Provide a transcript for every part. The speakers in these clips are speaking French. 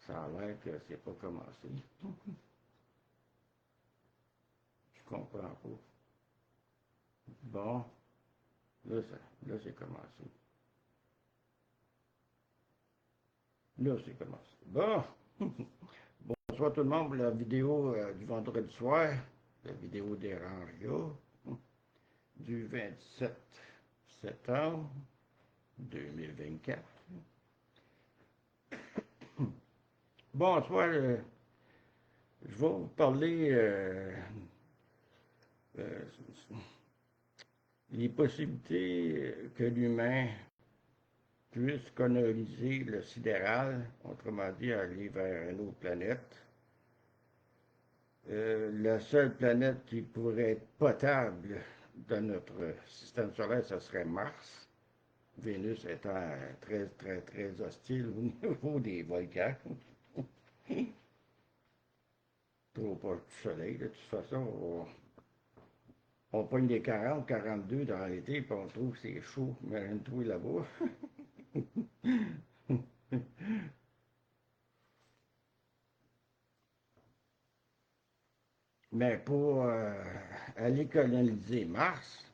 Ça a l'air que c'est pas commencé. Je comprends pas. Bon, là c'est commencé. Là, c'est commencé. Bon, bonsoir tout le monde pour la vidéo du vendredi soir, la vidéo des Rangios du 27 septembre 2024. Bonsoir, je vais vous parler euh, les possibilités que l'humain puisse coloniser le sidéral, autrement dit aller vers une autre planète. La seule planète qui pourrait être potable dans notre système solaire, ce serait Mars. Vénus étant très, très, très hostile au niveau des volcans. Trop pas de soleil. De toute façon, on pogne des 40, 42 dans l'été, puis on trouve que c'est chaud. Imagine-toi là-bas. Mais pour aller coloniser Mars,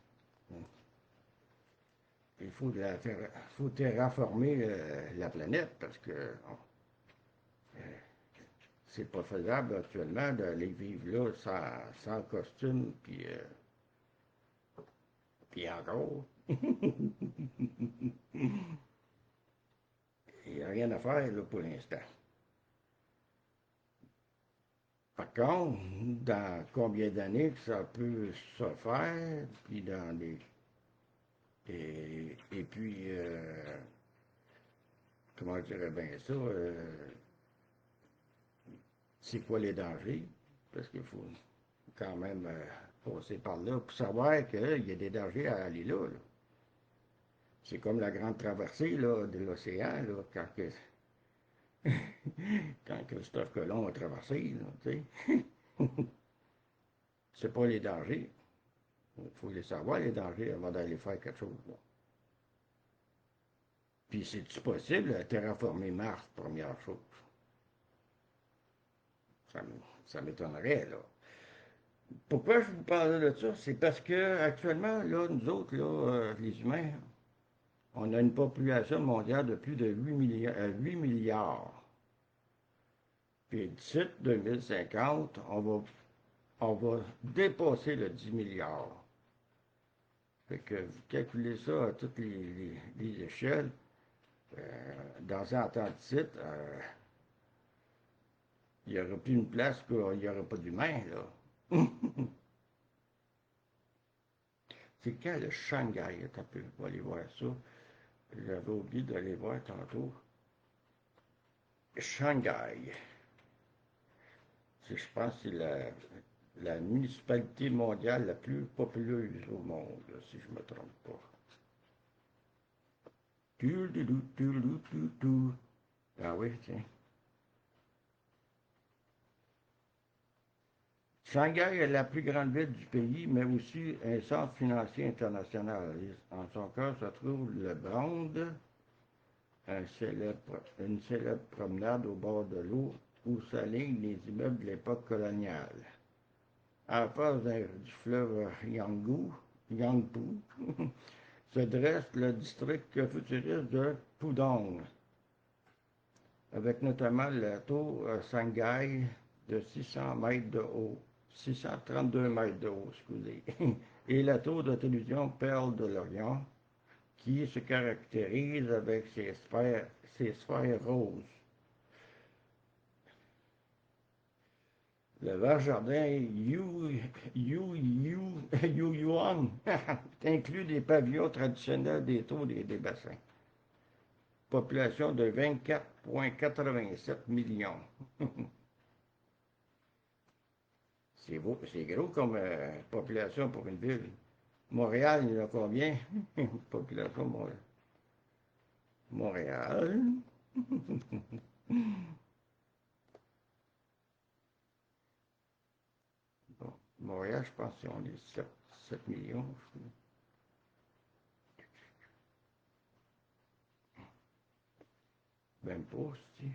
il faut terraformer la planète parce que c'est pas faisable actuellement d'aller vivre là sans costume, puis encore. Il n'y a rien à faire là, pour l'instant. Par contre, dans combien d'années que ça peut se faire, puis dans des. Et puis, comment je dirais bien ça, c'est quoi les dangers? Parce qu'il faut quand même passer par là pour savoir qu'il y a des dangers à aller là. C'est comme la grande traversée là, de l'océan, là, quand Christophe Colomb a traversé, là, tu sais. C'est pas les dangers. Il faut les savoir, les dangers, avant d'aller faire quelque chose. Là. Puis, c'est-tu possible de terraformer Mars, première chose? Ça, ça m'étonnerait, là. Pourquoi je vous parle de ça? C'est parce que actuellement, là, nous autres, là, les humains, on a une population mondiale de plus de 8 milliards. Puis d'ici 2050, on va dépasser le 10 milliards. Fait que vous calculez ça à toutes les échelles. Dans un temps d'ici, il n'y aurait plus une place qu'il n'y aurait pas d'humains, là. C'est quand le Shanghai, un peu, on va aller voir ça. J'avais oublié d'aller voir tantôt. Shanghai. Je pense que c'est la municipalité mondiale la plus populeuse au monde, si je ne me trompe pas. Ah oui, tiens. Shanghai est la plus grande ville du pays, mais aussi un centre financier international. En son cœur se trouve le Brande, une célèbre promenade au bord de l'eau où s'alignent les immeubles de l'époque coloniale. En face du fleuve Yangpu, se dresse le district futuriste de Pudong, avec notamment la tour Shanghai de 600 mètres de haut, 632 mètres de haut, excusez, et la tour de télévision Perle de l'Orient, qui se caractérise avec ses sphères roses. Le vert jardin Yuan inclut des pavillons traditionnels des tours et des bassins. Population de 24,87 millions. C'est gros comme population pour une ville. Montréal, il y en a combien? Population Montréal. Montréal. Bon, Montréal, je pense qu'on est 7 millions. Même pas, si.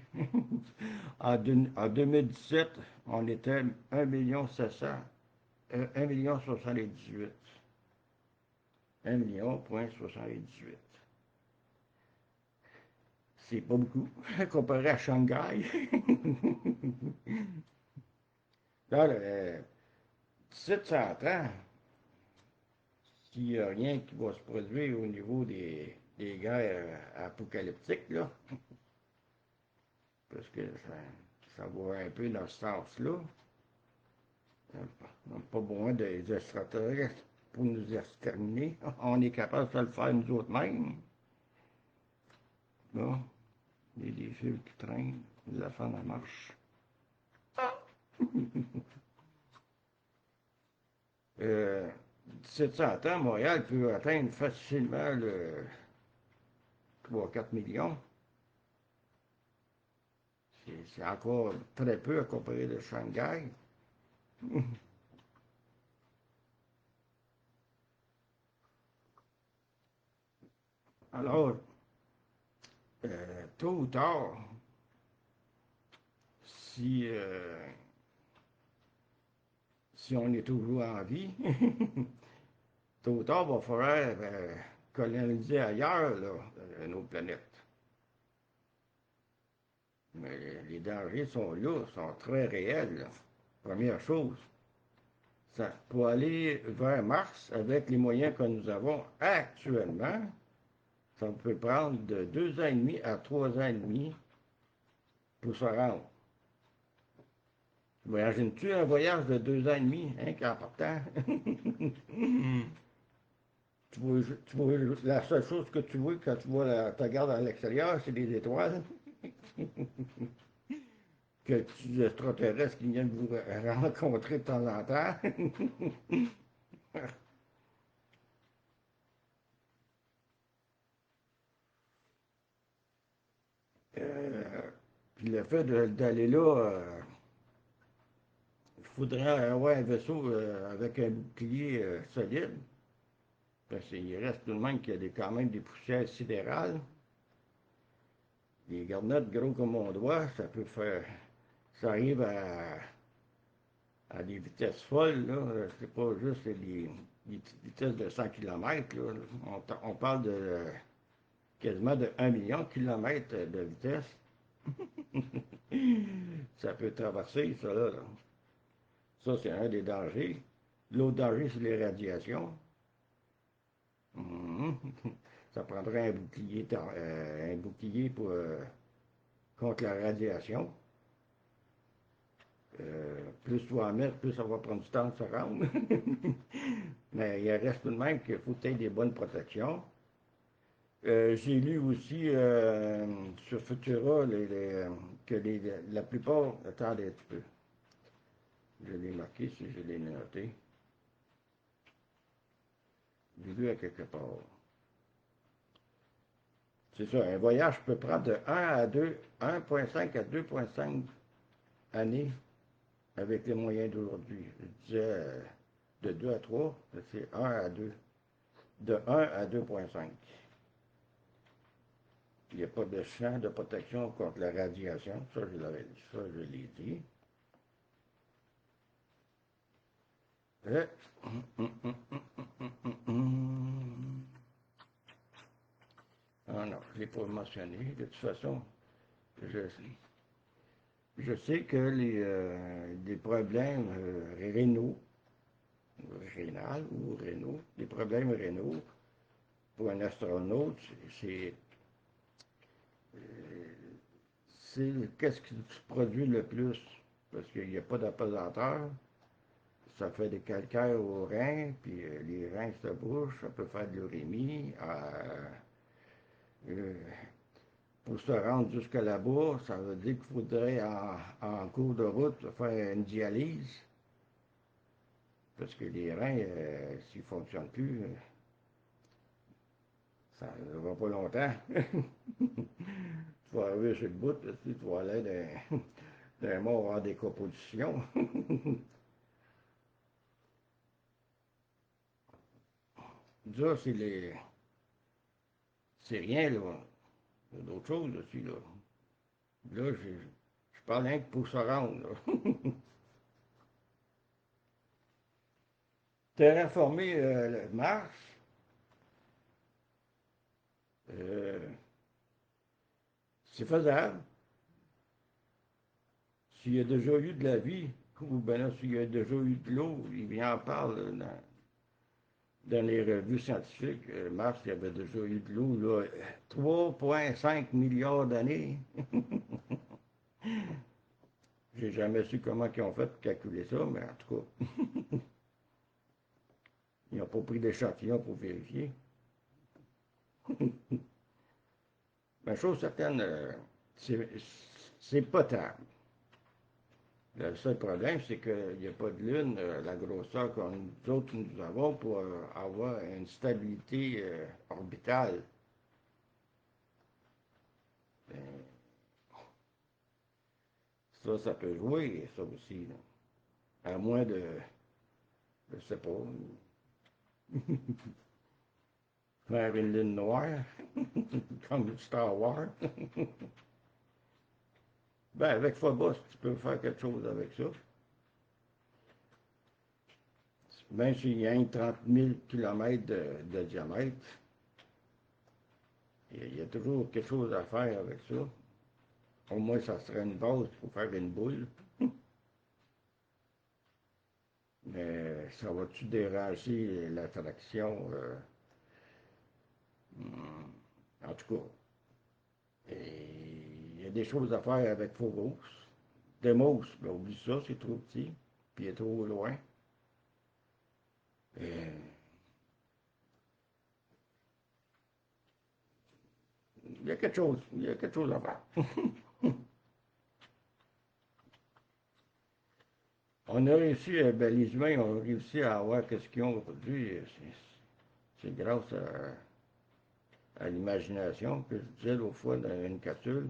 En 2017, on était 1 700 1 78 1 78 C'est pas beaucoup comparé à Shanghai. Là, d'ici 100 ans, s'il n'y a rien qui va se produire au niveau des guerres apocalyptiques, là, parce que ça va un peu dans ce sens-là, on n'a pas besoin des extraterrestres pour nous exterminer. On est capable de le faire nous autres mêmes. Bon, il y a des fils qui traînent, la fin en marche. Euh, 700 ans, Montréal peut atteindre facilement le 3 4 millions. C'est encore très peu à comparer de Shanghai. Alors, tôt ou tard, si, si on est toujours en vie, tôt ou tard, il va falloir coloniser ailleurs là, nos planètes. Mais les dangers sont là, sont très réels. Là. Première chose, ça, pour aller vers Mars, avec les moyens que nous avons actuellement, ça peut prendre de 2 ans et demi à 3 ans et demi pour se rendre. Imagines-tu un voyage de 2 ans et demi, hein, qu'en partant? La seule chose que tu vois quand tu vois ta garde à l'extérieur, c'est des étoiles. Quelques extraterrestres qui viennent vous rencontrer de temps en temps. Puis le fait d'aller là, il faudrait avoir un vaisseau avec un bouclier solide. Parce qu'il reste tout de même qu'il y a quand même des poussières sidérales. Les garnottes gros comme mon doigt, ça peut faire. Ça arrive à des vitesses folles, là. C'est pas juste des petites vitesses de 100 km, là. On parle de quasiment de 1 million de kilomètres de vitesse. Ça peut traverser, ça là. Ça, c'est un des dangers. L'autre danger, c'est les radiations. Mhm. Ça prendrait un bouclier pour, contre la radiation. Plus tu vas en mettre, plus ça va prendre du temps de se rendre. Mais il reste tout de même qu'il faut peut-être des bonnes protections. J'ai lu aussi sur Futura que la plupart. Attendez un petit peu. Je l'ai marqué si je l'ai noté. J'ai lu à quelque part. C'est ça, un voyage peut prendre de 1 à 2, 1,5 à 2,5 années avec les moyens d'aujourd'hui. Je disais de 2 à 3, c'est 1 à 2. De 1 à 2,5. Il n'y a pas de champ de protection contre la radiation. Ça, je l'ai dit. Et... Ah non, je ne l'ai pas mentionné. De toute façon, je, je sais que les problèmes rénaux, rénal ou rénaux, les problèmes rénaux, pour un astronaute, c'est qu'est-ce qui se produit le plus? Parce qu'il n'y a pas d'apesanteur. Ça fait des calcaires aux reins, puis les reins se bouchent, ça peut faire de l'urémie. Euh, pour se rendre jusqu'à là-bas, ça veut dire qu'il faudrait, en cours de route, faire une dialyse. Parce que les reins, s'ils ne fonctionnent plus, ça ne va pas longtemps. Tu vas arriver sur le bout, tu vas aller d'un mort en décomposition. Ça, c'est rien, là. Il y a d'autres choses aussi, là. Là, je parle rien que pour se rendre, là. Terraformer Mars, euh, c'est faisable. S'il y a déjà eu de la vie, ou bien là, s'il y a déjà eu de l'eau, il en parle dans les revues scientifiques. Mars, il y avait déjà eu de l'eau, là, 3,5 milliards d'années. J'ai jamais su comment ils ont fait pour calculer ça, mais en tout cas, ils n'ont pas pris d'échantillon pour vérifier. Mais chose certaine, c'est potable. Le seul problème, c'est qu'il n'y a pas de lune, la grosseur que nous autres nous avons pour avoir une stabilité orbitale. Ben, ça peut jouer, ça aussi, là. À moins de, je sais pas, faire une lune noire, comme Star Wars. Ben, avec Phobos, tu peux faire quelque chose avec ça. Même s'il y a 30 000 km de diamètre, il y a toujours quelque chose à faire avec ça. Au moins, ça serait une base pour faire une boule. Mais ça va-tu déranger l'attraction? En tout cas, il y a des choses à faire avec Phobos. Demos, ben oublie ça, c'est trop petit, puis il est trop loin. Et il y a quelque chose à faire. On a réussi, ben, les humains ont réussi à avoir ce qu'ils ont aujourd'hui. C'est grâce à l'imagination que je disais l'autre fois dans une capsule.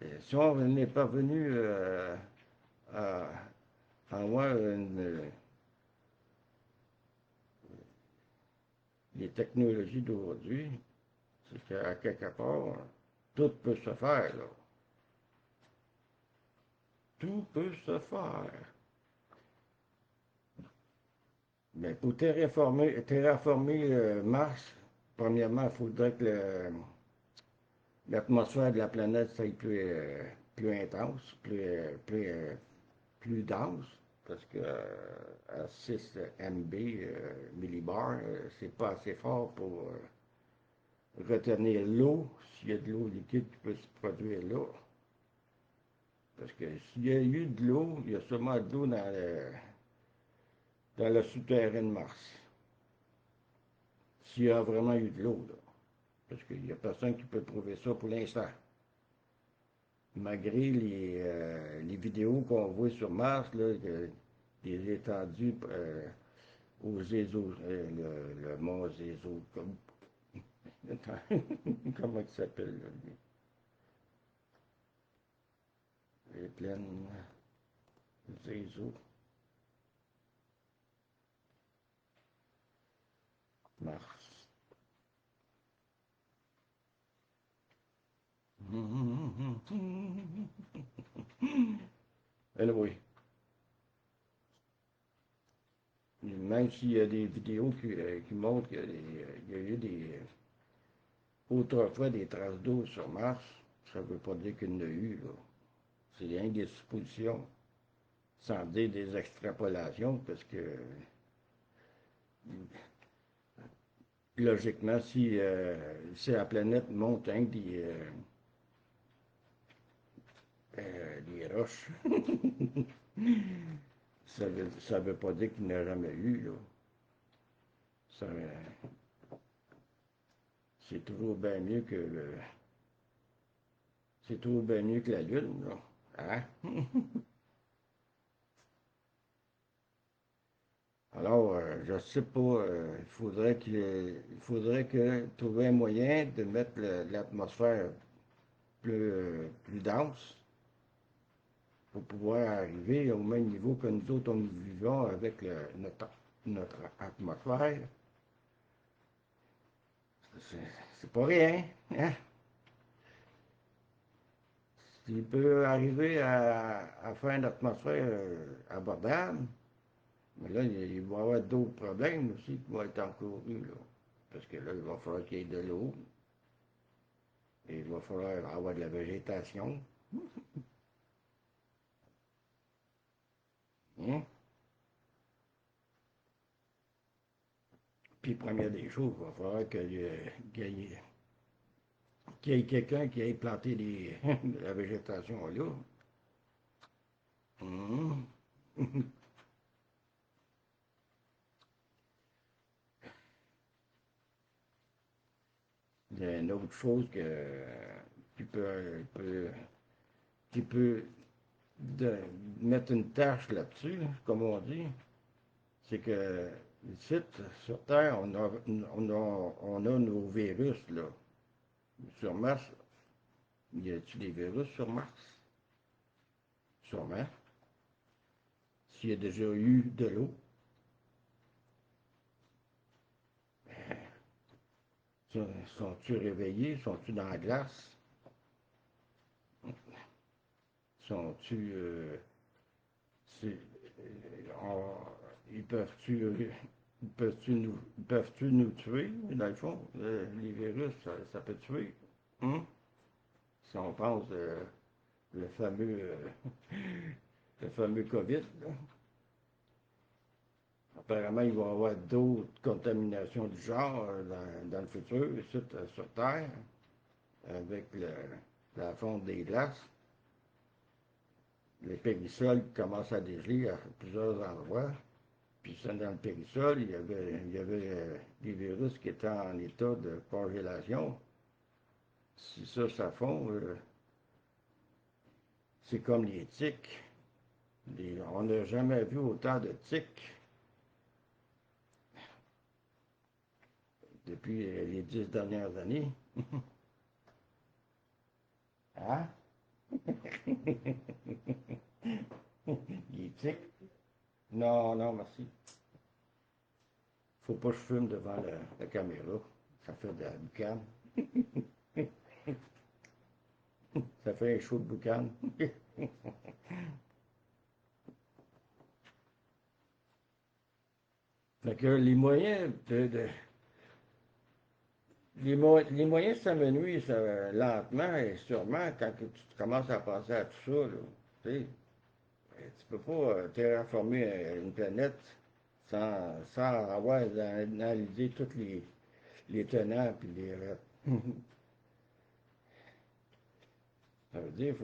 Et si on n'est pas venu à avoir les technologies d'aujourd'hui, c'est qu'à quelque part, tout peut se faire, là. Tout peut se faire. Mais pour terraformer Mars, premièrement, il faudrait que l'atmosphère de la planète soit plus intense, plus dense, parce que à 6 MB, millibars, c'est pas assez fort pour retenir l'eau, s'il y a de l'eau liquide qui peut se produire là. Parce que s'il y a eu de l'eau, il y a sûrement de l'eau dans le souterrain de Mars. S'il y a vraiment eu de l'eau, là. Parce qu'il n'y a personne qui peut prouver ça pour l'instant. Malgré les vidéos qu'on voit sur Mars, là, des étendues au Zézo, le mont Zézo, comment il s'appelle, là, les plaines Zézo, Mars. Anyway, même s'il y a des vidéos qui montrent qu'il y a eu autrefois des traces d'eau sur Mars, ça ne veut pas dire qu'il y en a eu, là. C'est rien que des suppositions, sans dire des extrapolations, parce que logiquement, si la planète monte des roches, ça veut pas dire qu'il n'y a jamais eu, là. Ça, c'est toujours bien mieux que c'est toujours bien mieux que la Lune, là. Hein? Alors, je sais pas, il faudrait que trouver un moyen de mettre l'atmosphère plus dense pour pouvoir arriver au même niveau que nous autres nous vivons avec notre atmosphère. C'est c'est pas rien, hein? Il peut arriver à faire une atmosphère abordable, mais là, il va y avoir d'autres problèmes aussi qui vont être encourus, là. Parce que là, il va falloir qu'il y ait de l'eau, et il va falloir avoir de la végétation. Hein? Puis, première des choses, il va falloir qu'il y ait quelqu'un qui ait planté de la végétation là. Hum. Il y a une autre chose qui peut, qui peut de, mettre une tâche là-dessus, là, comme on dit, c'est que ici, sur Terre, on a nos virus, là. Sur Mars, y a-t-il des virus sur Mars? Sûrement. S'il y a déjà eu de l'eau, sont-ils réveillés? Sont-ils dans la glace? Sont-ils... c'est- ils peuvent-tu nous tuer, dans le fond? Les virus, ça peut tuer. Hein? Si on pense le fameux, le fameux COVID, là. Apparemment, il va y avoir d'autres contaminations du genre dans le futur, ici, sur Terre, avec la fonte des glaces. Les périssoles commencent à dégeler à plusieurs endroits. Puis dans le périsol, il y avait des virus qui étaient en état de congélation. Si ça fond, c'est comme les tiques. On n'a jamais vu autant de tiques depuis les 10 dernières années. Hein? Les tiques? Non, non, merci. Faut pas que je fume devant la caméra. Ça fait de la boucane. Ça fait un chaud de boucane. Fait que les moyens de s'amenuire lentement et sûrement quand tu commences à penser à tout ça, là, tu sais, tu peux pas terraformer une planète sans avoir analysé tous les tenants puis les ça veut dire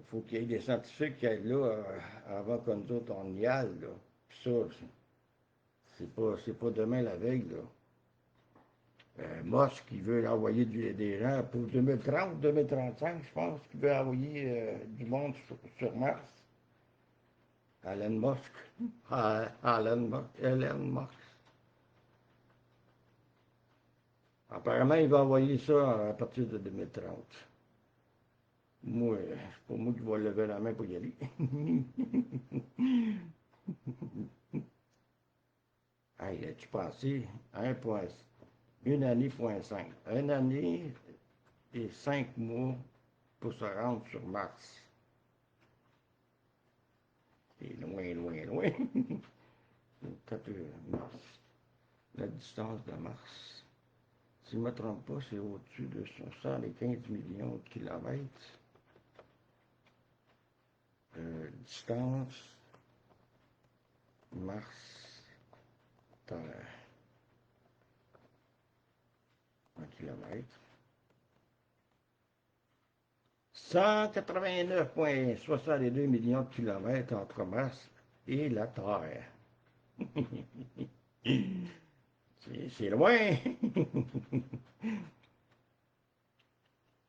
faut qu'il y ait des scientifiques qui aillent là avant que nous autres on y aille, là. Puis ça, c'est pas demain la veille, là. Musk, il veut envoyer des gens pour 2030, 2035, je pense, qu'il veut envoyer du monde sur Mars. Elon Musk. Elon Musk. Apparemment, il va envoyer ça à partir de 2030. Moi, c'est pas moi qui vais lever la main pour y aller. Hey, as-tu pensé? Une année, point 5. Une année et 5 mois pour se rendre sur Mars. C'est loin, loin, loin. Mars. La distance de Mars. Si je ne me trompe pas, c'est au-dessus de 75 millions de kilomètres. Distance Mars-Terre en kilomètres. 189,62 millions de kilomètres entre Mars et la Terre. C'est loin.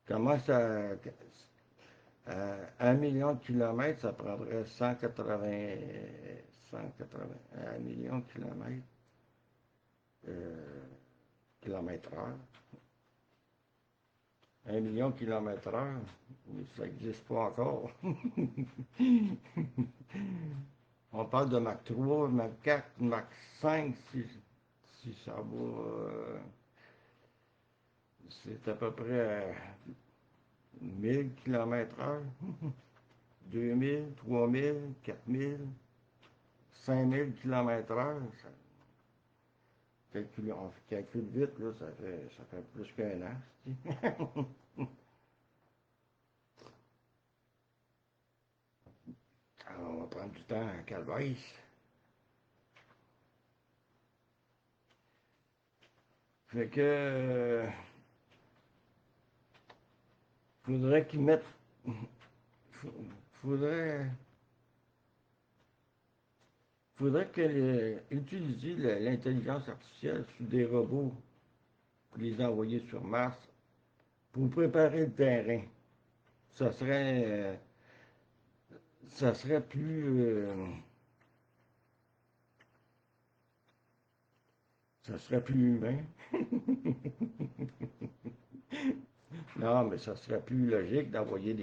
Comment ça... 1 million de kilomètres, ça prendrait 180, 1 million de kilomètres, kilomètres heure. 1 million de kilomètres heure, ça n'existe pas encore. On parle de Mach 3, Mach 4, Mach 5, si ça va. C'est à peu près 1000 km/h, 2000, 3000, 4000, 5000 km/h. On calcule vite, là, ça fait plus qu'un an. Alors, on va prendre du temps à Calvaire. Fait que faudrait qu'ils mettent. Faudrait. Faudrait utiliser l'intelligence artificielle sur des robots pour les envoyer sur Mars pour préparer le terrain. Ça serait, euh, ça serait ça serait plus humain. Non, mais ça serait plus logique d'envoyer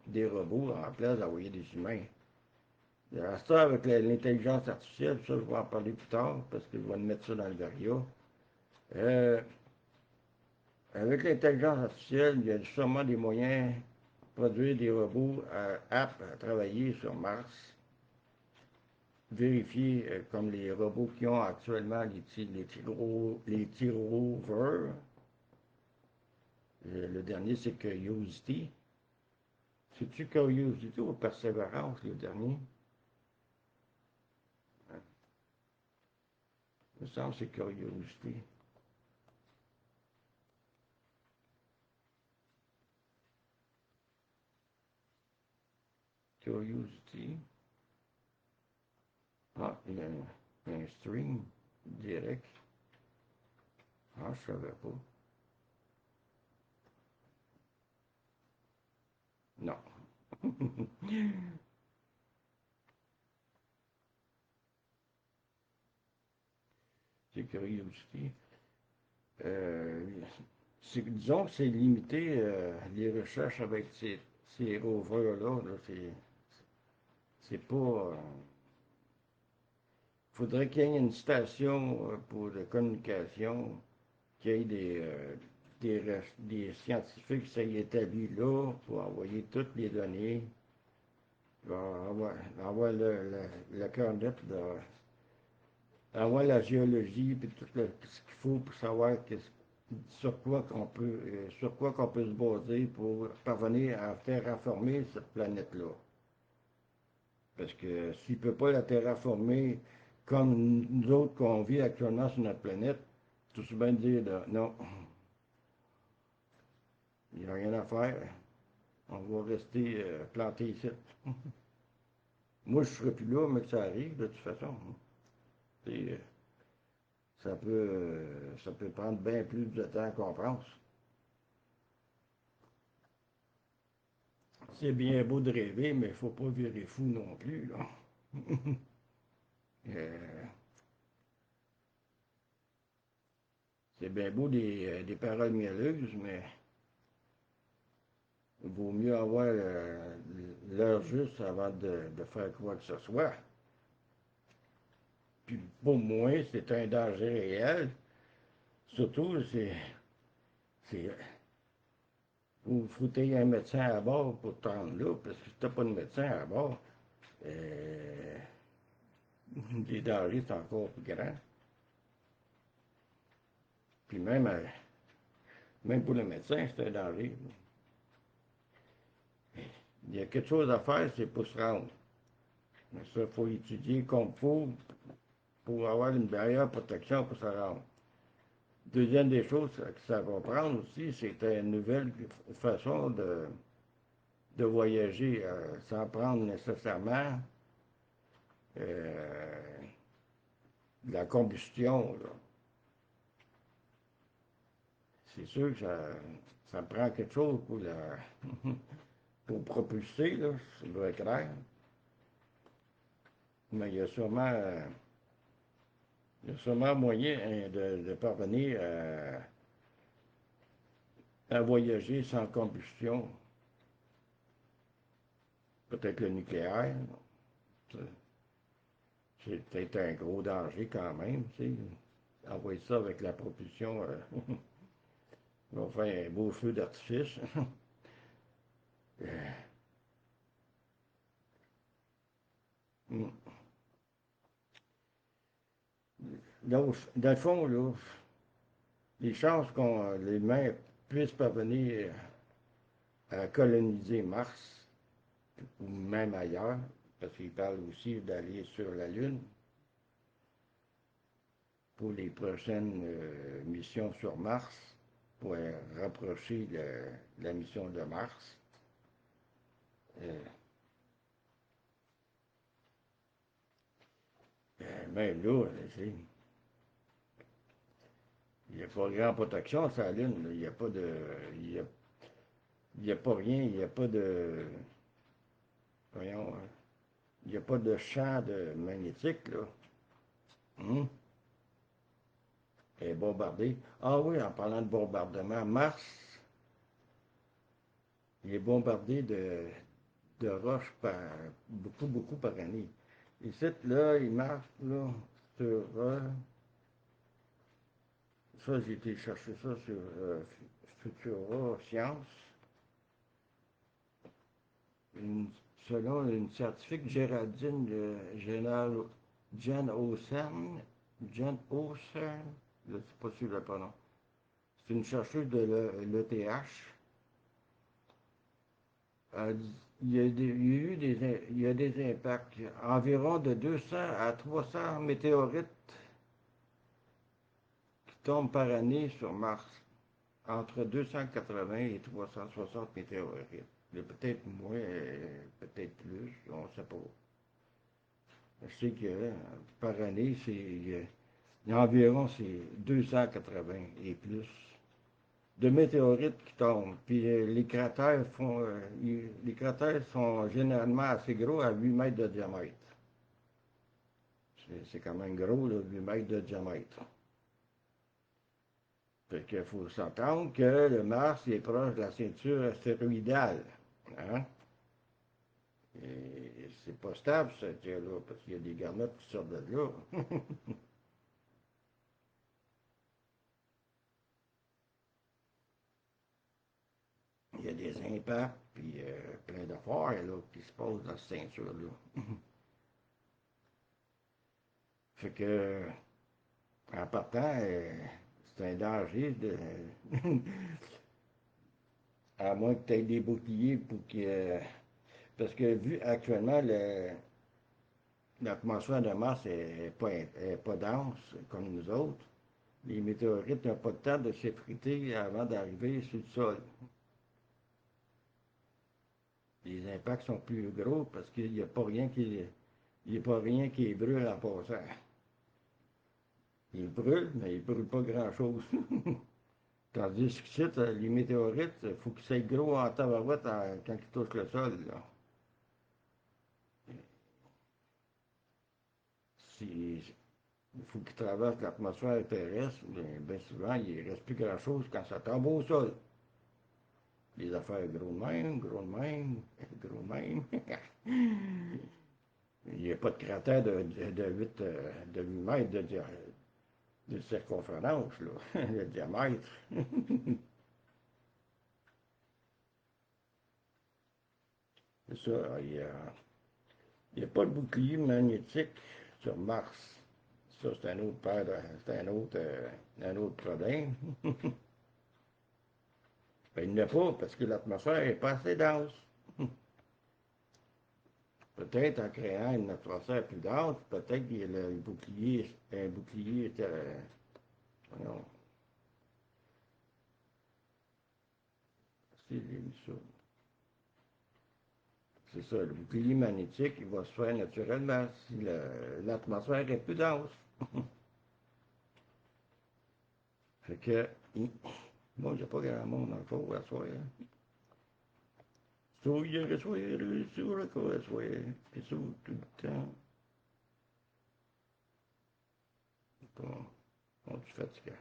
des robots en place d'envoyer des humains. À ça, avec l'intelligence artificielle, ça, je vais en parler plus tard, parce que je vais mettre ça dans le Varia. Euh, avec l'intelligence artificielle, il y a sûrement des moyens de produire des robots aptes à travailler sur Mars, vérifier comme les robots qui ont actuellement les T-Rovers. Le dernier, c'est Curiosity. C'est-tu Curiosity ou Perseverance, le dernier? Il me semble que c'est Curiosity. Curiosity. Ah, il y a un stream direct. Ah, je savais pas. Non. C'est Curiosity. Euh, disons que c'est limité, les recherches avec ces rovers-là. Là, c'est pas. Faudrait qu'il y ait une station pour la communication, qu'il y ait des scientifiques qui soient établis là pour envoyer toutes les données. Envoie le cœur net, envoie la géologie, puis tout ce qu'il faut pour savoir sur quoi qu'on peut se baser pour parvenir à terraformer cette planète-là. Parce que s'il ne peut pas la terraformer comme nous autres qu'on vit actuellement sur notre planète, tout se bien dire là, non, il n'y a rien à faire. On va rester planté ici. Moi, je ne serai plus là, mais que ça arrive de toute façon. Et, ça peut prendre bien plus de temps qu'on pense. C'est bien beau de rêver, mais il ne faut pas virer fou non plus, là. Euh, c'est bien beau des paroles mielleuses, mais il vaut mieux avoir l'heure juste avant de faire quoi que ce soit. Puis pour moi, c'est un danger réel. Surtout, c'est faut que tu aies un médecin à bord pour te rendre là, parce que si tu n'as pas de médecin à bord, euh, les dangers sont encore plus grands. Puis même pour le médecin, c'est un danger. Il y a quelque chose à faire, c'est pour se rendre. Mais ça, il faut étudier comme il faut pour avoir une meilleure protection pour se rendre. Deuxième des choses que ça va prendre aussi, c'est une nouvelle façon de voyager sans prendre nécessairement euh, de la combustion. Là. C'est sûr que ça prend quelque chose pour propulser, là, ça doit être clair. Mais il y a sûrement moyen de parvenir à voyager sans combustion. Peut-être le nucléaire. C'est peut-être un gros danger quand même, tu sais. Envoyer ça avec la propulsion, on va faire un beau feu d'artifice. dans le fond, là, les chances qu'on l'humain puisse parvenir à coloniser Mars, ou même ailleurs, parce qu'il parle aussi d'aller sur la Lune pour les prochaines missions sur Mars, pour rapprocher la mission de Mars. Euh, Même là, il n'y a pas grand protection sur la Lune. Il n'y a pas de. Il y a pas rien, il n'y a pas de. Voyons, il n'y a pas de champ magnétique, là. Hum? Elle est bombardée. Ah oui, en parlant de bombardement, Mars, il est bombardé de roches beaucoup, beaucoup par année. Ici, là, il marche, là, sur. Ça, j'ai été chercher ça sur Futura Science. Une- Selon une scientifique Géraldine Jen Olsen, je ne sais pas si je le prononce. C'est une chercheuse de l'ETH. Il y a des impacts. Environ de 200 à 300 météorites qui tombent par année sur Mars. Entre 280 et 360 météorites. Peut-être moins, peut-être plus, on ne sait pas. Je sais que par année, environ c'est 280 et plus de météorites qui tombent. Puis les cratères sont généralement assez gros, à 8 mètres de diamètre. C'est quand même gros, là, 8 mètres de diamètre. Fait qu'il faut s'entendre que le Mars est proche de la ceinture astéroïdale. Hein? Et c'est pas stable, ce là parce qu'il y a des garnottes qui sortent de là. Il y a des impacts, puis plein d'affaires là, qui se passent dans cette ceinture-là. Fait que, en partant, c'est un danger de. À moins que tu aies des boucliers pour que. Parce que vu actuellement, l'atmosphère de Mars est pas dense comme nous autres. Les météorites n'ont pas le temps de s'effriter avant d'arriver sur le sol. Les impacts sont plus gros parce qu'il n'y a pas rien il y a pas rien qui brûle en passant. Il brûle, mais il brûle pas grand-chose. Tandis que ici, les météorites, il faut qu'ils soient gros en tabarouette quand ils touchent le sol. Là. Il faut qu'ils traversent l'atmosphère terrestre, mais bien souvent, il ne reste plus grand-chose quand ça tombe au sol. Les affaires gros de même, gros de même, gros de même. Il n'y a pas de cratère de 8 mètres de circonférence, là, le diamètre. C'est ça, il n'y a pas de bouclier magnétique sur Mars. Ça, c'est un autre c'est un autre problème. Ben, il n'y en a pas parce que l'atmosphère n'est pas assez dense. Peut-être en créant une atmosphère plus dense, peut-être que un bouclier non, c'est ça. C'est ça, le bouclier magnétique, il va se faire naturellement si l'atmosphère est plus dense. Fait que, bon, il n'y a pas grand monde encore à soir. Hein. Soyez, soyez, soyez, soyez, puis ça, tout le temps. Bon, on est fatigué.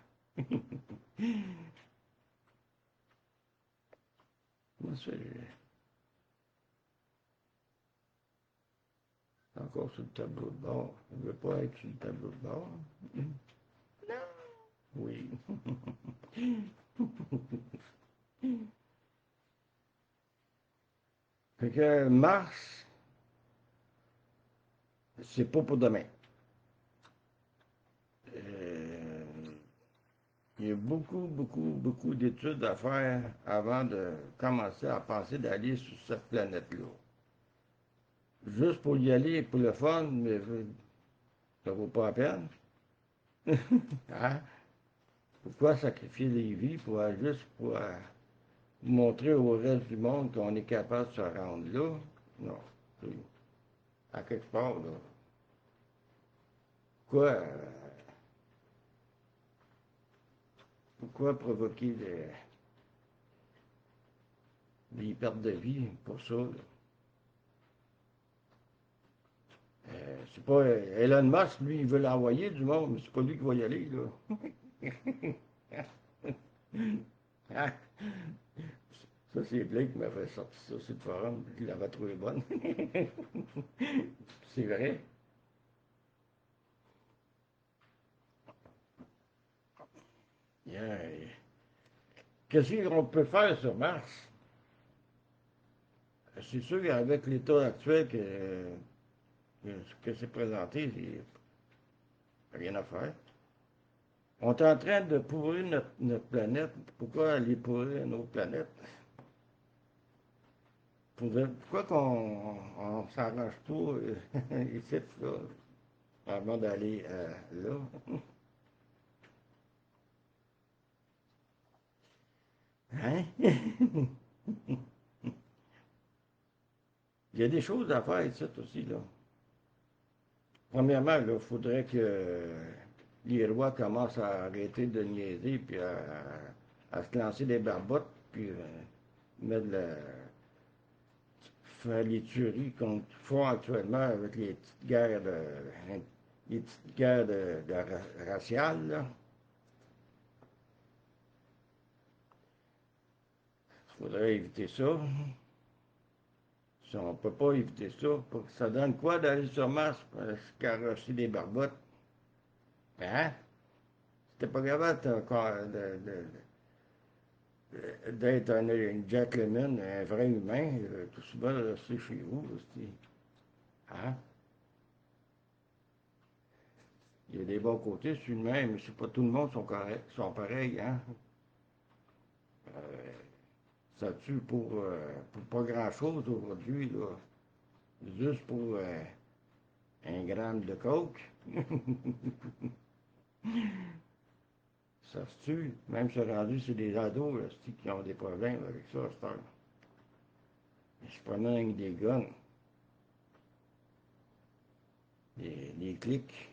Moi, c'est encore sur le tableau de bord. On ne veut pas être sur le tableau de bord. Oui. Fait que Mars, c'est pas pour demain. il y a beaucoup, beaucoup, beaucoup d'études à faire avant de commencer à penser d'aller sur cette planète-là. Juste pour y aller, pour le fun, mais ça vaut pas la peine. Hein? Pourquoi sacrifier les vies pour juste pour montrer au reste du monde qu'on est capable de se rendre là? Non. À quelque part, là. Pourquoi, pourquoi provoquer des pertes de vie pour ça? Là? C'est pas Elon Musk, lui, il veut l'envoyer du monde, mais c'est pas lui qui va y aller, là. Hein? Ça, c'est Blake qui m'a fait sortir ça sur le forum, il l'avait trouvé bonne. C'est vrai. Yeah. Qu'est-ce qu'on peut faire sur Mars? C'est sûr qu'avec l'état actuel que c'est présenté, il n'y a rien à faire. On est en train de pourrir notre planète. Pourquoi aller pourrir une autre planète? Pourquoi qu'on on s'arrange pas ici, là, avant d'aller là? Hein? Il y a des choses à faire ici aussi, là. Premièrement, il faudrait que les rois commencent à arrêter de niaiser, puis à se lancer des barbottes, puis mettre faire les tueries qu'on font actuellement avec les petites guerres raciales, là. Il faudrait éviter ça. Si on ne peut pas éviter ça, ça donne quoi d'aller sur Mars pour se carrosser des barbottes? Hein? C'était pas capable d'être un gentleman, un vrai humain, tout souvent de rester chez vous. Aussi. Hein? Il y a des bons côtés, c'est humain, mais c'est pas tout le monde sont corrects, sont pareils. Hein? Euh, Ça tue pour pas grand-chose aujourd'hui, là. Juste pour un gramme de coke. Ça se tue. Même si c'est rendu, c'est des ados là, qui ont des problèmes avec ça, c'est un. Ils se promènent avec des guns, des clics,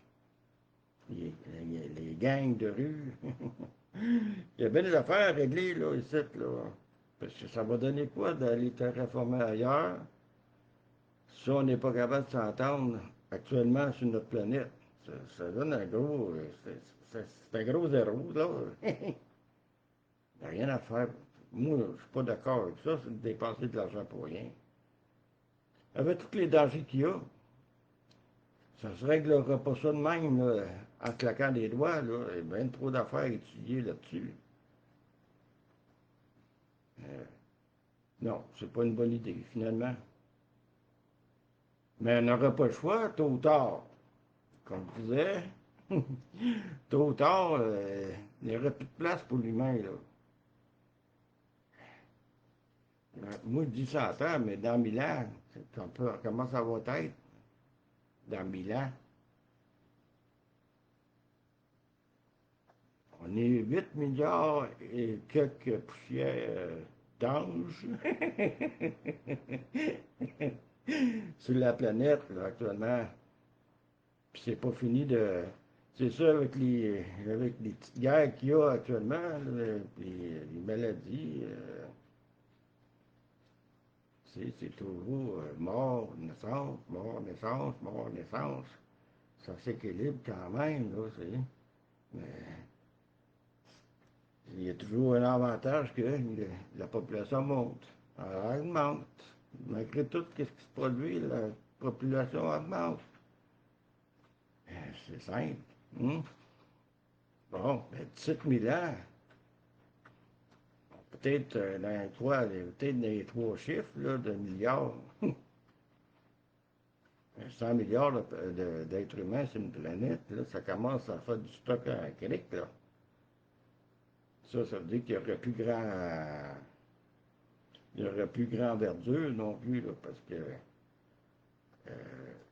les gangs de rue. Il y a bien des affaires à régler, là, ici, là. Parce que ça va donner quoi d'aller te réformer ailleurs si on n'est pas capable de s'entendre actuellement sur notre planète? Ça donne un gros. C'est un gros zéro, là. Il n'y a rien à faire. Moi, je ne suis pas d'accord avec ça, c'est de dépenser de l'argent pour rien. Avec tous les dangers qu'il y a, ça se réglera pas ça de même, là, en claquant des doigts, là. Il y a bien trop d'affaires à étudier là-dessus. Euh, non, c'est pas une bonne idée, finalement. Mais on n'aura pas le choix, tôt ou tard. Comme je disais, tôt ou tard, il n'y aurait plus de place pour l'humain, là. Moi, je dis ça à terre, mais dans 1000 ans, comment ça va être dans 1000 ans? On est 8 milliards et quelques poussières d'anges sur la planète, là, actuellement. Puis c'est pas fini de. C'est ça avec les petites guerres qu'il y a actuellement, là, puis les maladies. C'est toujours mort, naissance, mort, naissance. Ça s'équilibre quand même, là, c'est. Mais il y a toujours un avantage que la population monte. Elle augmente. Malgré tout ce qui se produit, la population augmente. C'est simple. Hein? Bon, ben, 17 000 ans, peut-être peut-être dans les trois chiffres là, de milliards. 100 milliards d'êtres humains sur une planète, là, ça commence à faire du stock en cric, là. Ça veut dire qu'il n'y aurait plus il y aurait plus grand verdure non plus, là, parce que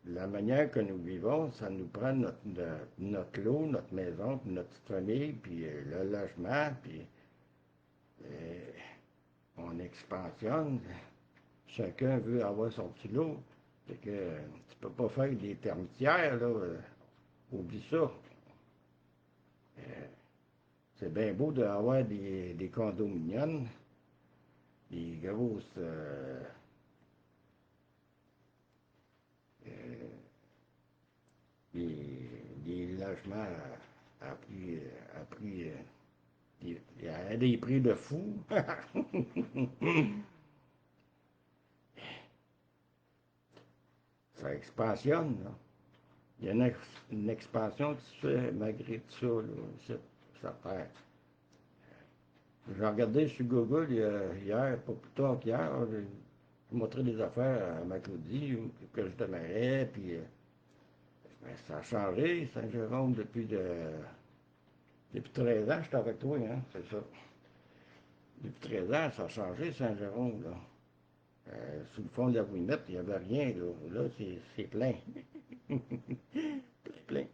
la manière que nous vivons, ça nous prend notre lot, notre maison, puis notre petite famille, puis le logement, puis euh, on expansionne. Chacun veut avoir son petit lot. Fait que tu peux pas faire des termitières, là. Oublie ça. C'est bien beau d'avoir des condominiums, des grosses, euh, des logements à des prix de fou. Ça expansionne, là. Il y a une expansion qui se fait malgré tout ça, là, ça perd. J'ai regardé sur Google hier, pas plus tard qu'hier, j'ai montré des affaires à ma Claudie, que je démarrais, puis ben, ça a changé, Saint-Jérôme, depuis 13 ans, je suis avec toi, hein, c'est ça. Depuis 13 ans, ça a changé, Saint-Jérôme, là. Sur le fond de la Ouimet, il n'y avait rien, là. Là, c'est plein. C'est plein.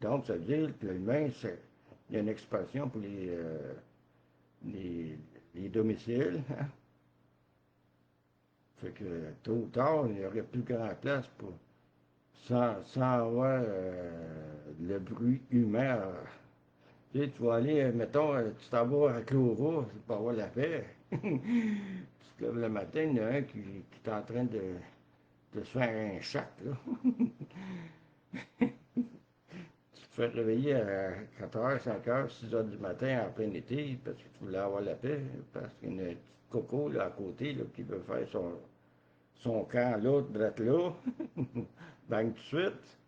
Donc, ça veut dire que l'humain, il y a une expression pour les, les domiciles, hein. Fait que tôt ou tard, il n'y aurait plus grand place sans avoir le bruit humain. Tu sais, tu vas aller, mettons, tu t'en vas à Clova, c'est pour avoir la paix. Tu te lèves le matin, il y en a un qui est en train de se faire un chat, là. Tu te fais réveiller à 4 h, 5 h, 6 h du matin en plein été parce que tu voulais avoir la paix, parce qu'il y a une petite coco là, à côté là, qui veut faire son camp là, d'être là. Bang tout de suite.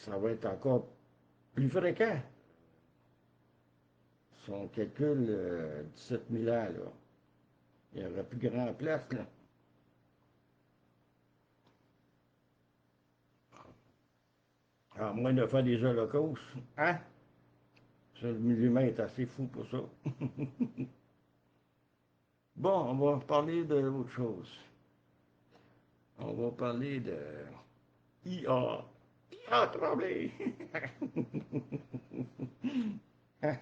Ça va être encore plus fréquent. Si on calcule 17 000 ans, là, il n'y aurait plus grand place, là. À moins de faire des holocaustes. Hein? Ça, l'humain est assez fou pour ça. Bon, on va parler de autre chose. On va parler de IA. IA Tremblay. Hein?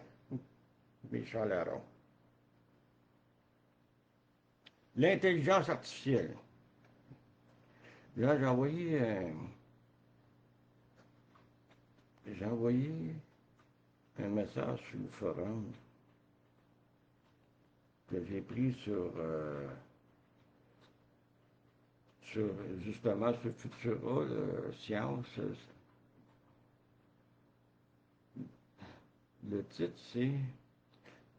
Méchant larron. L'intelligence artificielle. Là, j'ai envoyé un message sur le forum que j'ai pris sur justement ce Futura, science. Le titre, c'est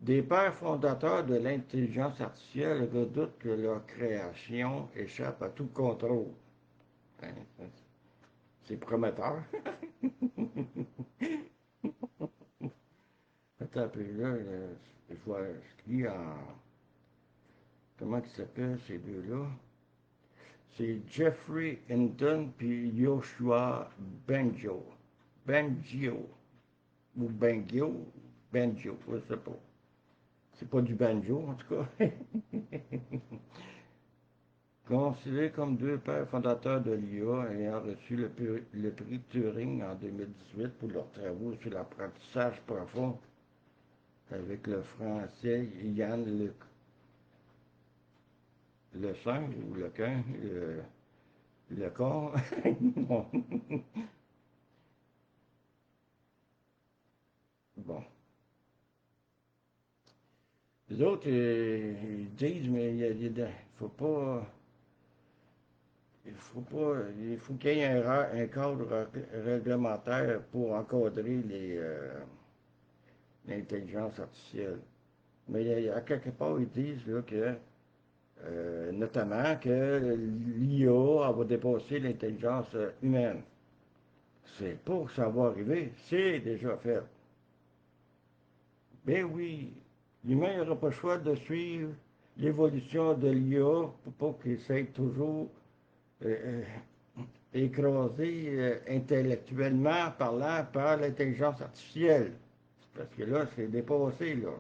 des pères fondateurs de l'intelligence artificielle redoutent que leur création échappe à tout contrôle. Hein, c'est prometteur. Attends un peu là, je lis en. Comment ils s'appellent ces deux-là? C'est Jeffrey Hinton puis Joshua Bengio. Bengio. Ou Bengio. Bengio, je sais pas. C'est pas du banjo, en tout cas. Considérés comme deux pères fondateurs de l'IA ayant reçu le prix Turing en 2018 pour leurs travaux sur l'apprentissage profond avec le français Yann le singe ou le quin, le corps. Bon. Bon. Les autres, ils disent, mais il faut qu'il y ait un cadre réglementaire pour encadrer l'intelligence artificielle. Mais à quelque part, ils disent là, que, notamment, que l'IA va dépasser l'intelligence humaine. C'est pas que ça va arriver, c'est déjà fait. Ben oui, l'humain n'aura pas le choix de suivre l'évolution de l'IA pour pas qu'il essaye toujours euh, écrasé intellectuellement parlant par l'intelligence artificielle. Parce que là, c'est dépassé, là.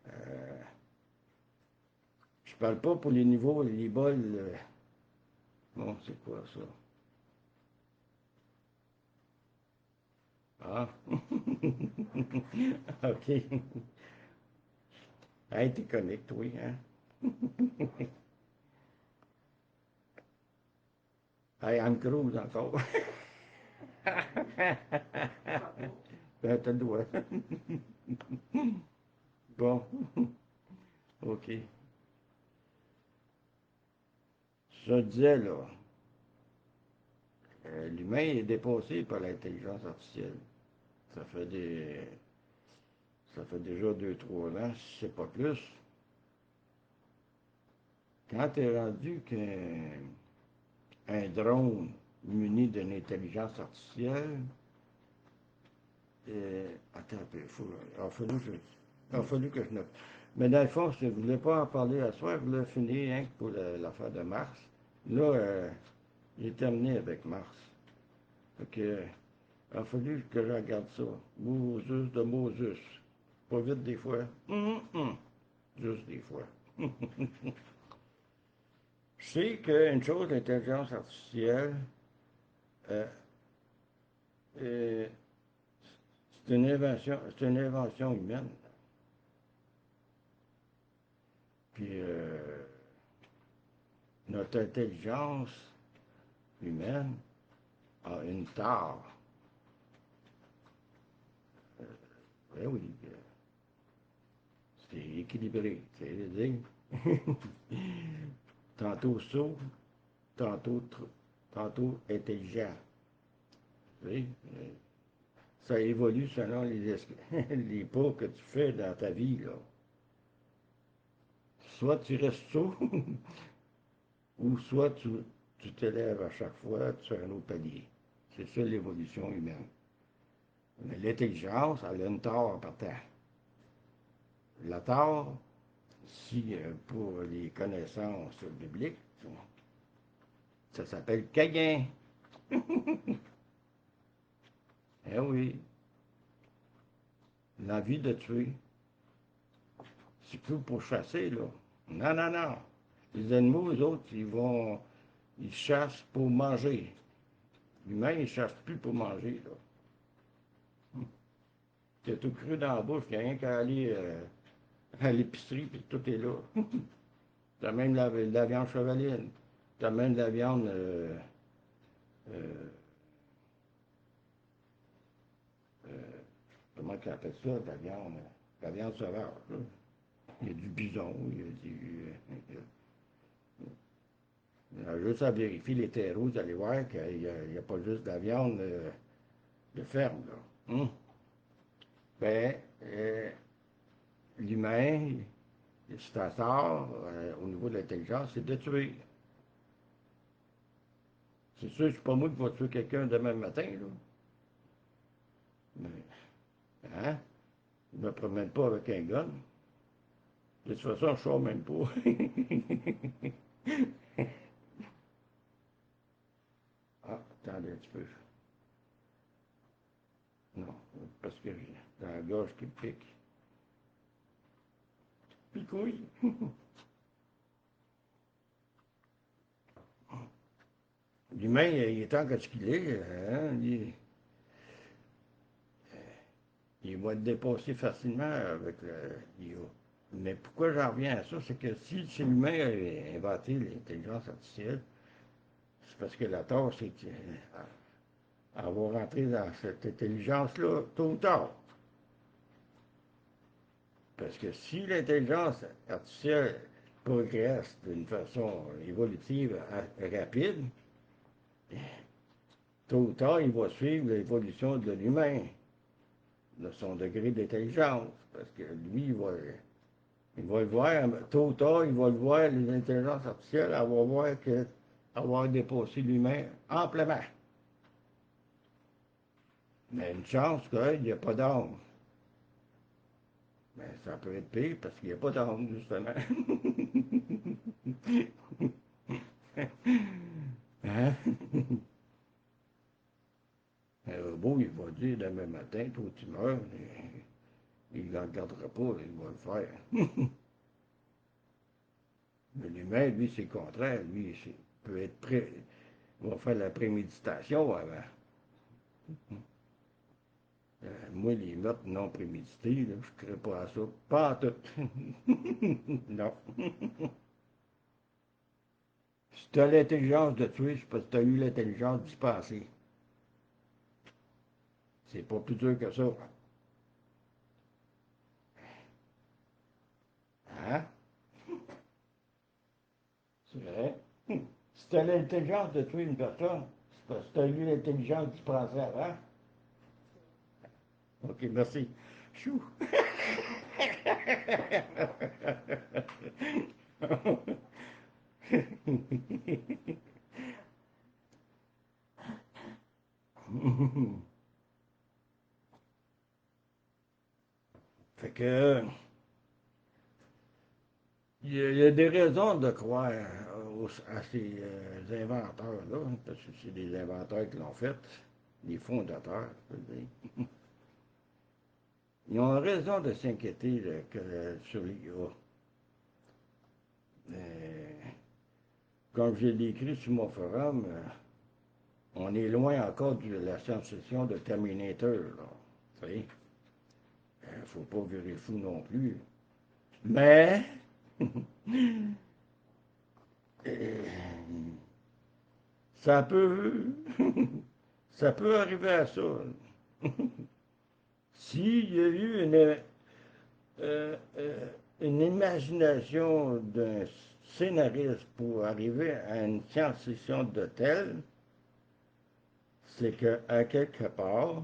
Euh, je parle pas pour les niveaux, les bols. Bon, c'est quoi ça? Ah. OK. Hey, t'es connecté, oui, hein? Hey, Anne Cruz encore. Ben, t'as le droit. Bon, OK. Je disais, là, l'humain est dépassé par l'intelligence artificielle. Ça fait des, ça fait déjà 2, 3 ans, si c'est pas plus. Quand tu es rendu qu'un drone muni d'une intelligence artificielle, attends un peu, il a fallu que je note. Mais dans le fond, je ne voulais pas en parler à soi, je voulais finir hein, pour l'affaire de Mars. Là, j'ai terminé avec Mars. Fait que, il a fallu que je regarde ça. Moses de Moses. Pas vite des fois. Juste des fois. Je sais qu'une chose, l'intelligence artificielle, euh, euh, c'est une invention humaine. Puis notre intelligence humaine a une tare. Ben oui, c'est équilibré, c'est dire. Tantôt sourd, tantôt intelligent. Tu sais, ça évolue selon les pas que tu fais dans ta vie. Là. Soit tu restes sourd, ou soit tu t'élèves à chaque fois sur un autre palier. C'est ça l'évolution humaine. Mais l'intelligence, elle a une tare en partant. La tare, si pour les connaissances bibliques, ça s'appelle Caïn. Eh oui, l'envie de tuer. C'est plus pour chasser, là. Non, non, non. Les animaux, eux autres, ils chassent pour manger. L'humain, il ne chasse plus pour manger, là. C'est tout cru dans la bouche, il n'y a rien qu'à aller à l'épicerie, puis tout est là. T'as même la viande chevaline. T'as même de la viande, euh, euh, comment on appelle ça, la viande sauvage, là. Il y a du bison, il y a il y a juste à vérifier les terreaux, vous allez voir qu'il n'y a pas juste de la viande de ferme, là. Ben, l'humain, c'est à sort, au niveau de l'intelligence, c'est de tuer. C'est sûr, c'est pas moi qui vais tuer quelqu'un demain matin, là. Mais, hein? Je me promène pas avec un gun. De toute façon, je ne sors même pas. Ah, attendez un petit peu. Non, parce que j'ai dans la gorge qui me pique. Picouille. L'humain, il est tant que ce qu'il est, hein, il va être dépassé facilement avec l'IA. Mais pourquoi j'en reviens à ça, c'est que si l'humain a inventé l'intelligence artificielle, c'est parce que la tâche, c'est qu'elle va rentrer dans cette intelligence-là tôt ou tard. Parce que si l'intelligence artificielle progresse d'une façon évolutive rapide, tôt ou tard, il va suivre l'évolution de l'humain, de son degré d'intelligence. Parce que lui, il va le voir, tôt ou tard, il va le voir, les intelligences artificielles, elle va voir qu'avoir dépassé l'humain amplement. Mais une chance qu'il n'y a pas d'âme. Mais ça peut être pire parce qu'il n'y a pas d'âme, justement. Hein? Un robot, il va dire demain matin, toi tu meurs, il ne regardera pas, il va le faire. Mais l'humain, lui, c'est le contraire. Lui, il peut être prêt. Il va faire la préméditation avant. Moi, les meurtres non prémédités, là, je ne crée pas à ça. Pas à tout. Non. Si tu as l'intelligence de tuer, c'est parce que tu as eu l'intelligence d'y passer. C'est pas plus dur que ça. Hein? C'est vrai. Si tu as l'intelligence de tuer une personne, c'est parce que tu as eu l'intelligence d'y penser avant. OK, merci. Chou. Fait que, il y a des raisons de croire à ces inventeurs-là, parce que c'est des inventeurs qui l'ont fait, des fondateurs, je veux dire. Ils ont raison de s'inquiéter sur l'IA. Comme je l'ai écrit sur mon forum, on est loin encore de la science-fiction de Terminator. Il ne faut pas virer fou non plus. Mais, euh, ça peut, ça peut arriver à ça. S'il y a eu euh, euh, une imagination d'un scénariste pour arriver à une science-fiction de telle, c'est qu'à quelque part,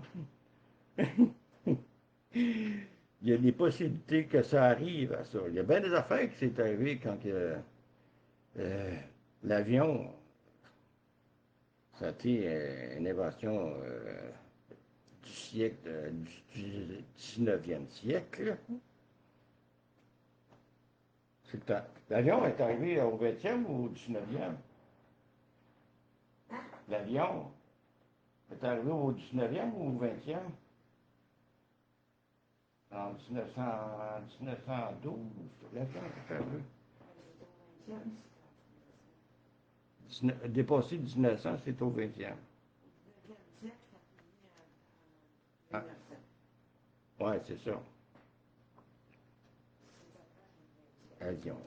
il y a des possibilités que ça arrive à ça. Il y a bien des affaires qui s'est arrivé quand euh, l'avion, ça a été une invention du siècle, du 19e siècle. L'avion est arrivé au 20e ou au 19e? L'avion est arrivé au 19e ou au 20e? En 1912, l'avion est arrivé. Dépassé 1900, c'est au 20e. Ah, ouais, c'est ça. Avion.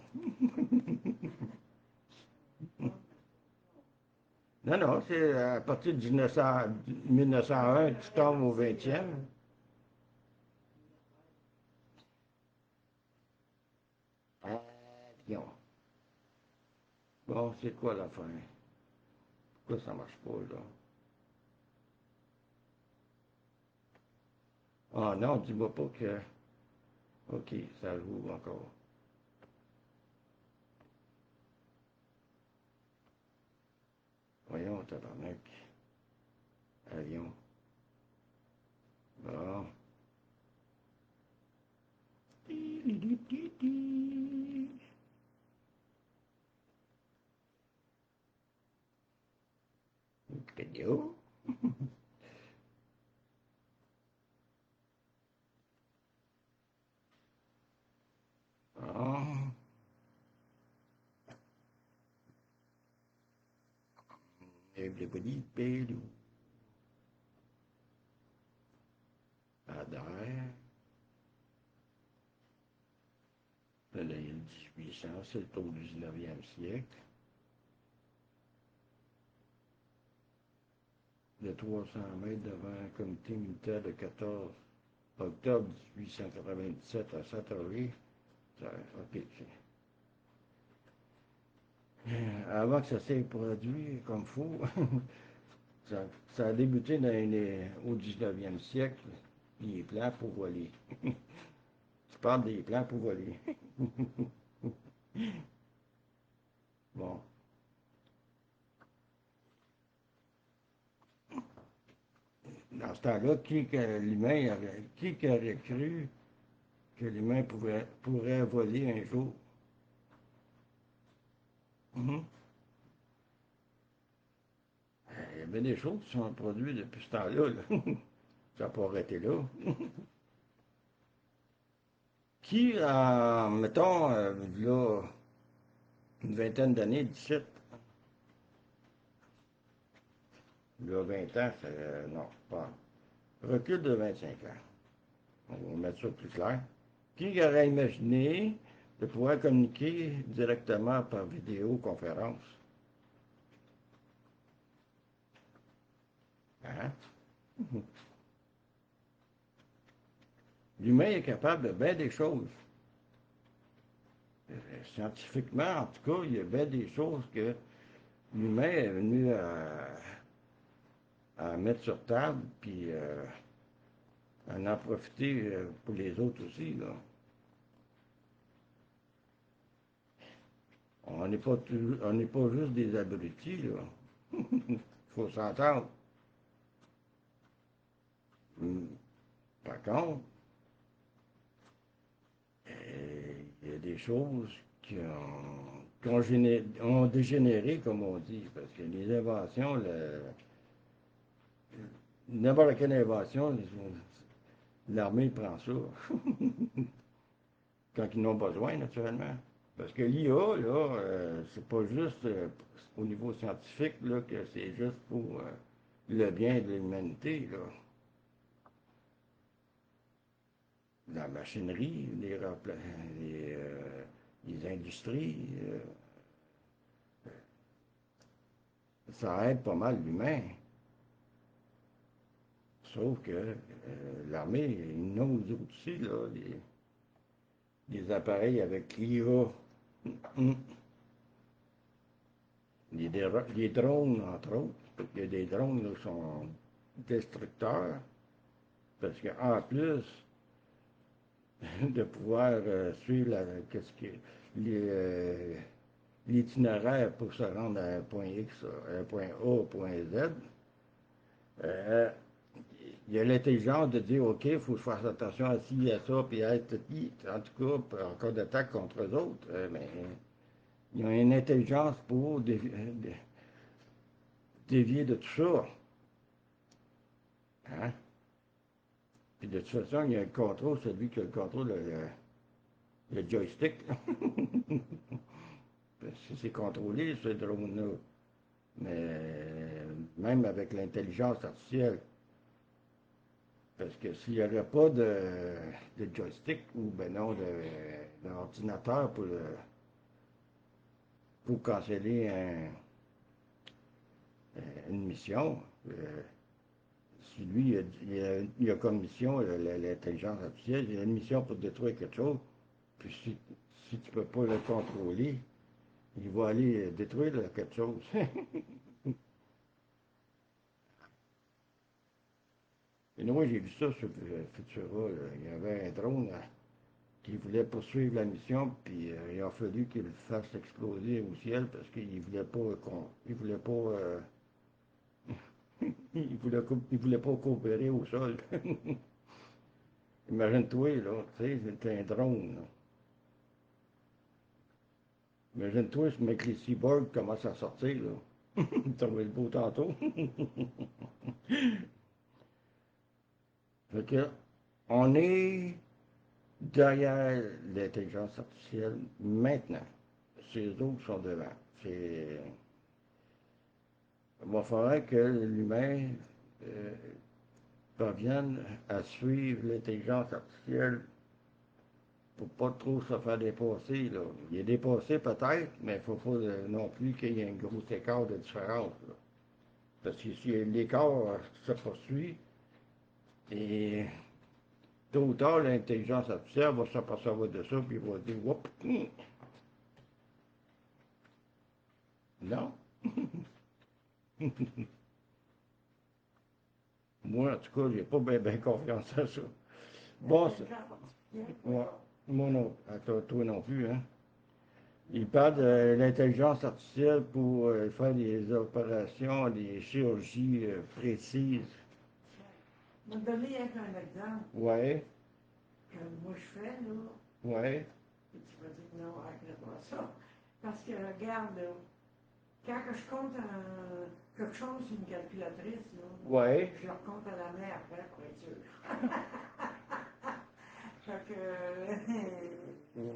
Non, non, c'est à partir de 1901, tu tombes au 20e. Avion. Bon, c'est quoi la fin? Pourquoi ça marche pas, là? Ah non, dis-moi pas que. OK, ça joue encore. Voyons, tabarnak. Avion. Bon. Radio. Ah, everybody paid. Adhère. Là, il y a le 1800, c'est au 19e siècle. De 300 mètres devant un comité militaire de 14 octobre 1897 à Satori. OK. Avant que ça s'est produit comme fou, ça, ça a débuté au 19e siècle, les plans pour voler. Tu parles des plans pour voler. Bon. Dans ce temps-là, qui aurait cru que l'humain pourrait voler un jour? Mhm. bien des choses qui sont produites depuis ce temps-là. Là. Ça n'a pas arrêté là. Qui, mettons, là, une vingtaine d'années, 17, là, 20 ans, non, pas. Recul de 25 ans. On va mettre ça plus clair. Qui aurait imaginé de pouvoir communiquer directement par vidéoconférence? Hein? L'humain est capable de bien des choses. Scientifiquement, en tout cas, il y a bien des choses que l'humain est venu à mettre sur table, puis à en profiter pour les autres aussi. Là. On n'est pas juste des abrutis, là. Il faut s'entendre. Par contre, il y a des choses qui ont dégénéré, comme on dit, parce que les inventions, n'importe quelle invention, l'armée prend ça. Quand ils n'ont pas besoin, naturellement. Parce que l'IA, là, c'est pas juste au niveau scientifique là, que c'est juste pour le bien de l'humanité. Là. La machinerie, les industries, ça aide pas mal l'humain. Sauf que l'armée, ils ont aussi là, des appareils avec l'IA. Les drones, entre autres. Il y a des drones là, qui sont destructeurs. Parce qu'en plus de pouvoir suivre l'itinéraire pour se rendre à un point X, un point A, un point Z, euh, il y a l'intelligence de dire, OK, il faut que je fasse attention à ci, à ça, puis à être en tout cas, en cas d'attaque contre eux autres. Mais ils ont une intelligence pour dévier de tout ça. Hein? Puis de toute façon, il y a un contrôle, celui qui a le contrôle, le joystick. C'est contrôlé, ce drone-là. Mais même avec l'intelligence artificielle, parce que s'il n'y avait pas de joystick ou ben non d'ordinateur pour canceller une mission, si lui il a comme mission l'intelligence artificielle, il a une mission pour détruire quelque chose, puis si tu ne peux pas le contrôler, il va aller détruire quelque chose. Et moi, j'ai vu ça sur Futura. Là. Il y avait un drone qui voulait poursuivre la mission, puis il a fallu qu'il le fasse exploser au ciel parce qu'il voulait pas il voulait pas il voulait pas coopérer au sol. Imagine-toi, là, tu sais, c'est un drone. Là. Imagine-toi, ce mec les cyborgs commence à sortir, là. Ça va être beau tantôt. Fait que, on est derrière l'intelligence artificielle maintenant. Ces autres sont devant. Il va falloir que l'humain euh, parvienne à suivre l'intelligence artificielle pour pas trop se faire dépasser. Là. Il est dépassé peut-être, mais il ne faut pas non plus qu'il y ait un gros écart de différence. Là. Parce que si l'écart se poursuit, et tôt ou tard, l'intelligence artificielle va s'apercevoir de ça, puis il va dire, oups, non. Moi, en tout cas, j'ai pas bien confiance à ça. Bon, moi, moi non, à toi non plus, hein. Il parle de l'intelligence artificielle pour faire des opérations, des chirurgies précises. Je vais te donner un exemple Ouais, que moi je fais, là, ouais, et tu vas dire non, arrête pas ça. Parce que, regarde, là, quand je compte quelque chose sur une calculatrice, là. Ouais. Je le compte à la main après pour être sûr. Fait que.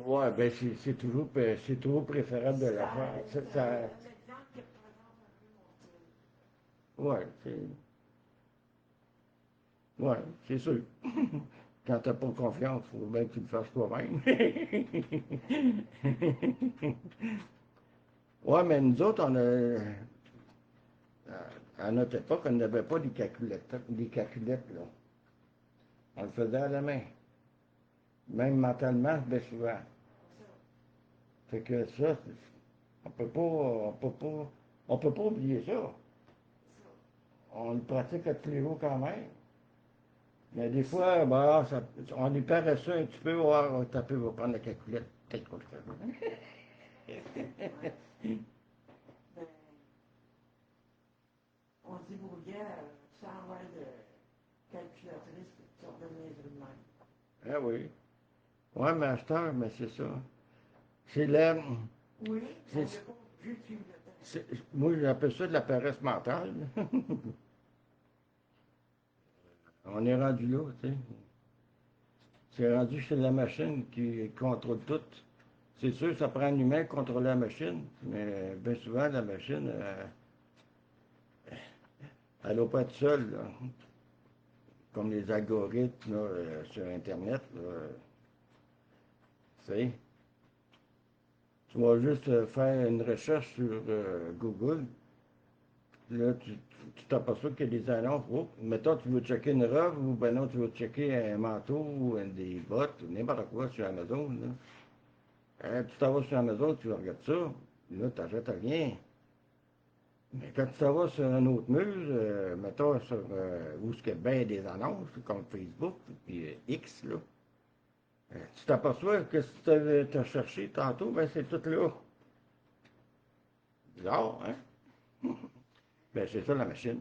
Ouais, ben c'est toujours préférable de la faire. Un exemple qui représente un peu mon style. Ouais, ouais, c'est sûr. Quand t'as pas confiance, faut bien que tu le fasses toi-même. Ouais, mais nous autres, à notre époque, on n'avait pas des calculettes, là. On le faisait à la main. Même mentalement, bien souvent. Fait que ça, on peut pas oublier ça. On le pratique à tous les jours quand même. Mais des fois, bah, on est paresseux un petit peu, ouais, t'as peu, va prendre la calculette, peut-être qu'on le fait. Ben, on se débrouillait sans avoir de calculatrice pour s'organiser de même. Ah oui. Ouais, mais à cette heure, mais c'est ça. C'est la, Oui, on n'est c'est, pas obligé de suivre le temps. moi, j'appelle ça de la paresse mentale. On est rendu là, tu sais. C'est rendu chez la machine qui contrôle tout. C'est sûr, ça prend un humain pour contrôler la machine, mais bien souvent, la machine, elle n'a pas être seule, là. Comme les algorithmes là, sur Internet. Là, tu sais. Tu vas juste faire une recherche sur Google. Là, tu t'aperçois qu'il y a des annonces. Oh, mettons, tu veux checker une robe ou ben non, tu veux checker un manteau ou des bottes ou n'importe quoi sur Amazon. Là. Tu t'en vas sur Amazon, tu regardes ça. Là, tu n'achètes rien. Mais quand tu t'en vas sur un autre mur, mettons sur où il y a bien des annonces, comme Facebook, puis X, là, tu t'aperçois que si tu as cherché tantôt, ben c'est tout là. Bizarre, hein? Ben c'est ça la machine.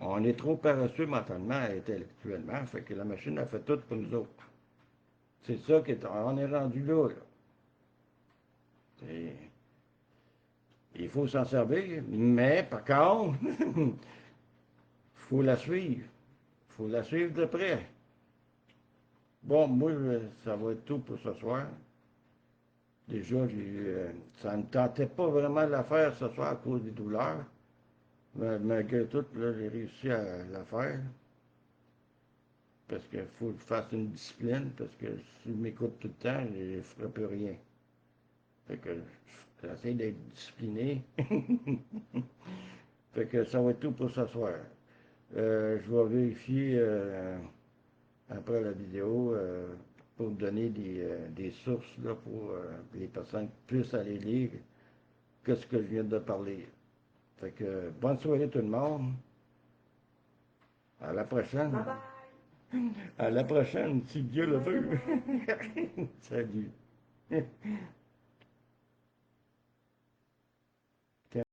On est trop paresseux mentalement et intellectuellement, fait que la machine a fait tout pour nous autres. C'est ça on est rendu là, là. C'est- Il faut s'en servir, mais par contre, il faut la suivre. Il faut la suivre de près. Bon, moi, ça va être tout pour ce soir. Déjà, ça ne me tentait pas vraiment de la faire ce soir à cause des douleurs. Mais malgré tout, là, j'ai réussi à la faire. Parce qu'il faut que je fasse une discipline, parce que si je m'écoute tout le temps, je ne ferai plus rien. Fait que j'essaie d'être discipliné. Fait que ça va être tout pour ce soir. Je vais vérifier après la vidéo pour donner des sources là, pour que les personnes puissent aller lire que ce que je viens de parler. Fait que bonne soirée tout le monde. À la prochaine. Bye bye! À la prochaine, si Dieu le Ouais, veut. bye bye! Salut.